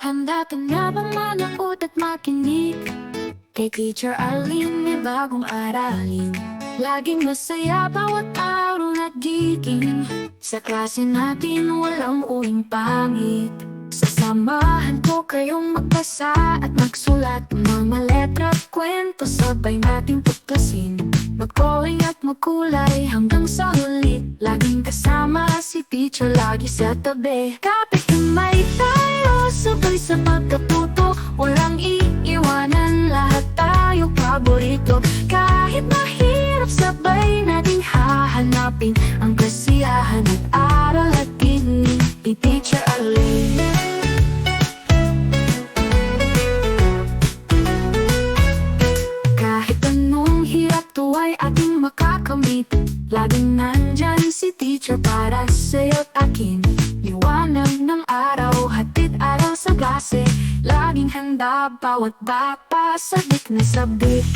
Handa ka na bang manood at makinig? Kay Teacher Arlene may bagong aralin. Laging masaya bawat araw nagiging. Sa klase natin walang uwing pangit. Sasamahan ko kayong magbasa at magsulat. Mga letra't kwento sabay natin tuklasin. Magkulay at magkulay hanggang sa huli. Laging kasama si teacher lagi sa tabi. Kapit kamay tayo sabay sa pagkatuto. Walang iiwanan, lahat tayo paborito. Kahit mahirap sabay natin hahanapin ang kasiyahan at aral at kini ni Teacher Arlene. Kahit anong hirap tuwa'y ating makakamit. Laging nandyan si teacher para sayo't akin. Liwanag ng araw, hatid araw sa klase. Laging handa bawat bata, sabik na sabik.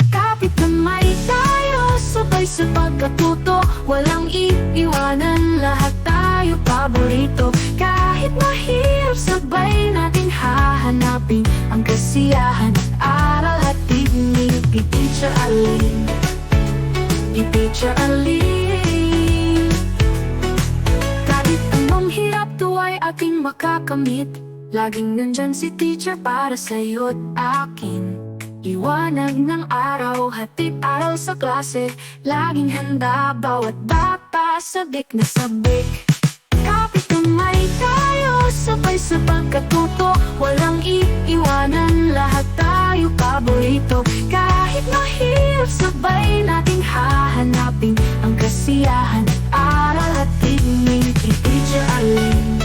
Kapit kamay tayo, sabay sa pagkatuto. Walang iiwanan, lahat tayo paborito. Kahit mahirap sabay natin hahanapin ang kasiyahan at aral at tingin ni Teacher Arlene. Ni Teacher Arlene. Kahit anong hirap tuwa'y aking makakamit. Laging nandyan si teacher para sayo't akin. Liwanag ng araw, hatid araw sa klase. Laging handa bawat bata, sabik na sabik. Kapit kamay tayo, sabay sa pagkatuto. Walang iiwanan, lahat tayo paborito. Kahit mahirap sabay nating hahanapin ang kasiyahan at aral at tingin kay Teacher Arlene.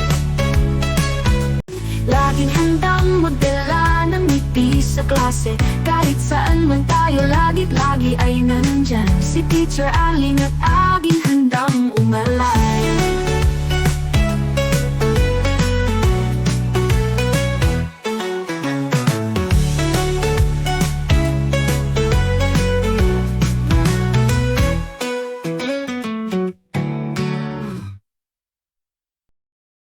Laging handang magdala ng ngiti sa klase. Kahit saan man tayo, lagi ay nandyan si Teacher Arlene at aging handang umalalay.